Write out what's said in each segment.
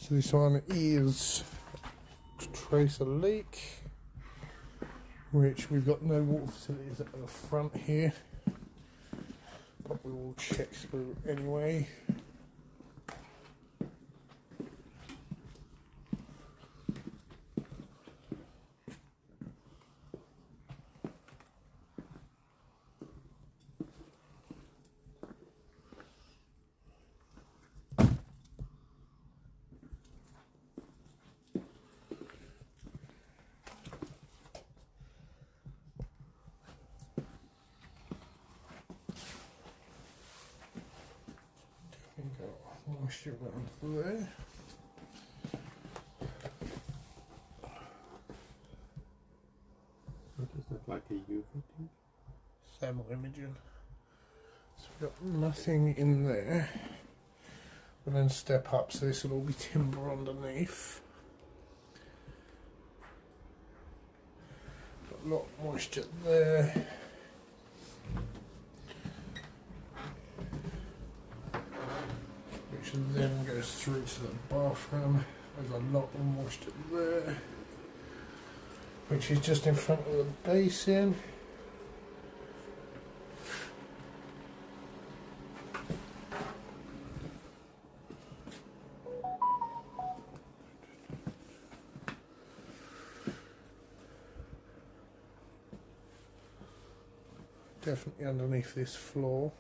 So this one is to trace a leak, which we've got no water facilities at the front here, but we will check through anyway. Moisture around there. What does that like a UV thing? Thermal imaging. So we've got nothing in there. We'll then step up, so this will all be timber underneath. Got a lot of moisture there. Which then goes through to the bathroom. There's a lot of moisture there, which is just in front of the basin. Definitely underneath this floor.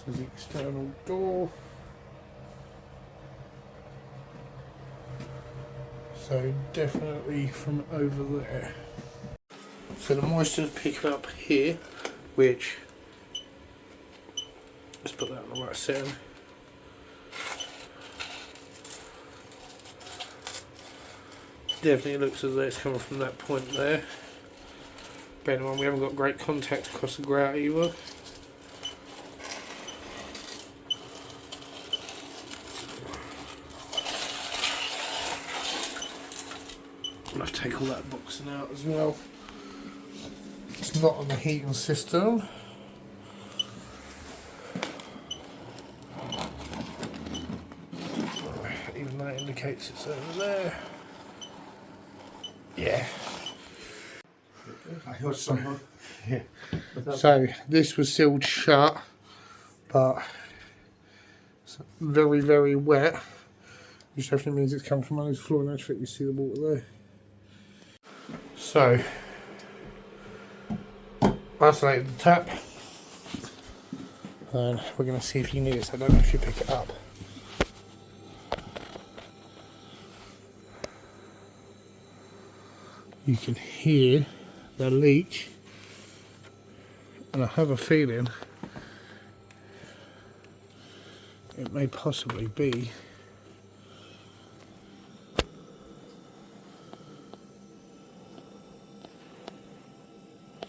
This is the external door. So definitely from over there. So the moisture's picking up here, which, let's put that on the right setting. Definitely looks as though it's coming from that point there. Bear in mind we haven't got great contact across the grout either. I'll have to take all that boxing out as well. It's not on the heating system. Even that indicates it's over there. Yeah. I heard someone. Yeah. So this was sealed shut, but it's very, very wet, which definitely means it's come from under the floor, and actually you see the water there. So isolated the tap, and we're going to see if you need it. So I don't know if you pick it up. You can hear the leak, and I have a feeling it may possibly be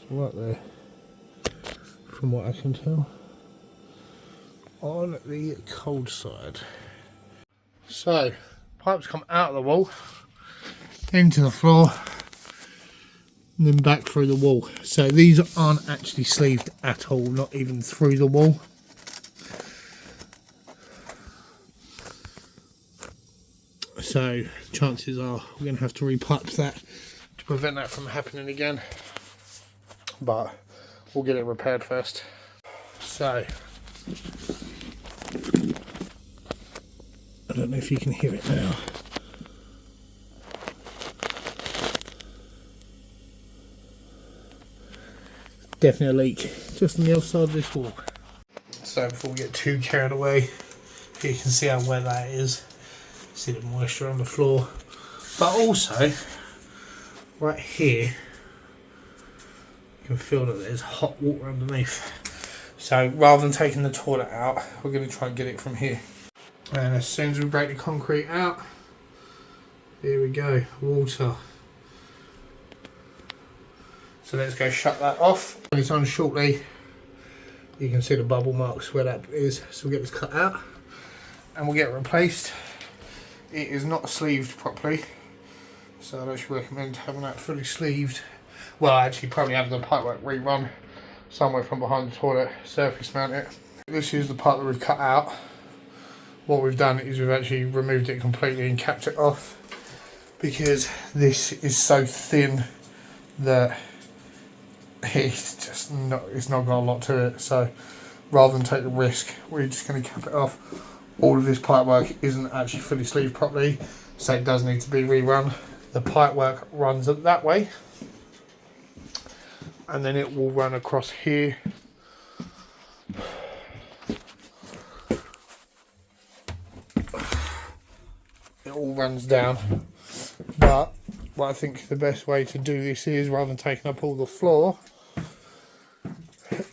right there, from what I can tell, on the cold side. So pipes come out of the wall into the floor and then back through the wall. So these aren't actually sleeved at all, not even through the wall. So chances are we're going to have to repipe that to prevent that from happening again, but we'll get it repaired first. So I don't know if you can hear it now. Definitely a leak just on the other side of this wall. So before we get too carried away, you can see how wet that is. See the moisture on the floor, but also right here you can feel that there's hot water underneath. So rather than taking the toilet out, we're going to try and get it from here. And as soon as we break the concrete out, here we go, water. So let's go shut that off. When it's on shortly, you can see the bubble marks where that is. So we'll get this cut out and we'll get it replaced. It is not sleeved properly, so I'd actually recommend having that fully sleeved well, actually probably have the pipework rerun somewhere from behind the toilet, surface mount it. This is the part that we've cut out. What we've done is we've actually removed it completely and capped it off, because this is so thin that it's not got a lot to it. So rather than take the risk, we're just going to cap it off. All of this pipework isn't actually fully sleeved properly, so it does need to be rerun. The pipework runs that way, and then it will run across here. It all runs down, but what I think the best way to do this is, rather than taking up all the floor,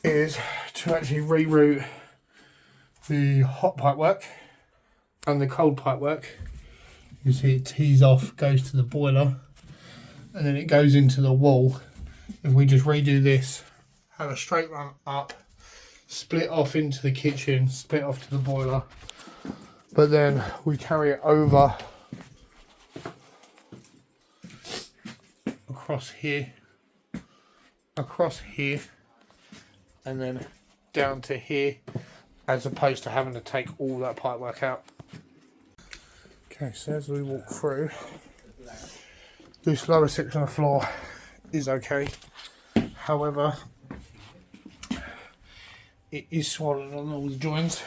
is to actually reroute the hot pipework and the cold pipework. You see it tees off, goes to the boiler, and then it goes into the wall. If we just redo this, have a straight run up, split off into the kitchen, split off to the boiler, but then we carry it over across here, and then down to here, as opposed to having to take all that pipework out. Okay, so as we walk through, this lower section of floor is okay. However, it is swollen on all the joints.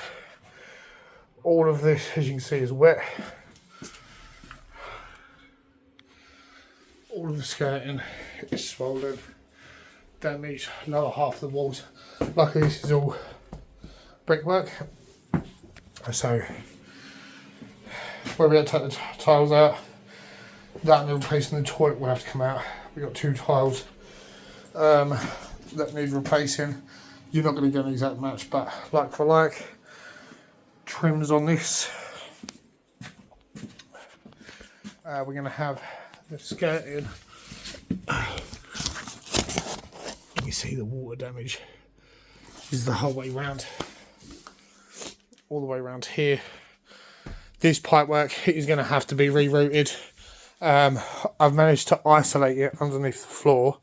All of this, as you can see, is wet. All of the skirting is swollen, damaged, lower half of the walls. Luckily this is all brickwork, so where we had to take the tiles out, that and the replacing the toilet will have to come out. We've got 2 tiles that need replacing. You're not going to get an exact match, but like for like, trims on this. We're going to have the skirting. You see the water damage is the whole way round, all the way around here. This pipework is going to have to be rerouted. I've managed to isolate it underneath the floor.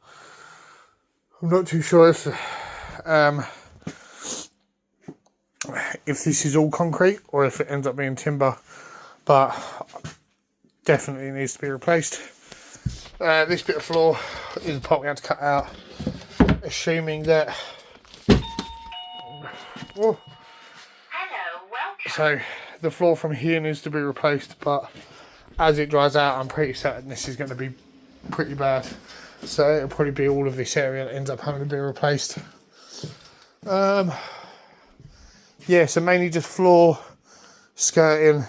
I'm not too sure if this is all concrete or if it ends up being timber, but definitely needs to be replaced. This bit of floor is the part we had to cut out, assuming that. Oh. Hello, welcome. So the floor from here needs to be replaced, but as it dries out, I'm pretty certain this is going to be pretty bad. So it'll probably be all of this area that ends up having to be replaced. Yeah, so mainly just floor, skirting,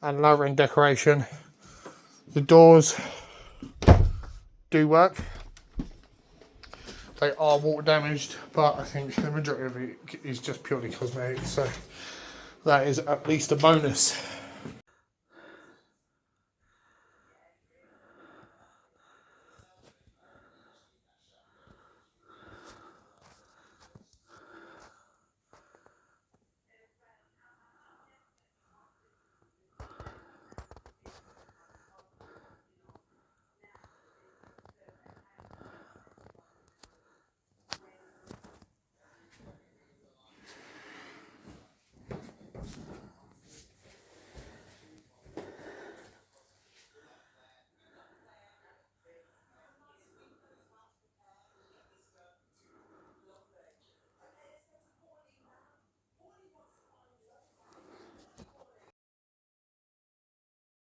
and lower end decoration. The doors do work. They are water damaged, but I think the majority of it is just purely cosmetic, so that is at least a bonus.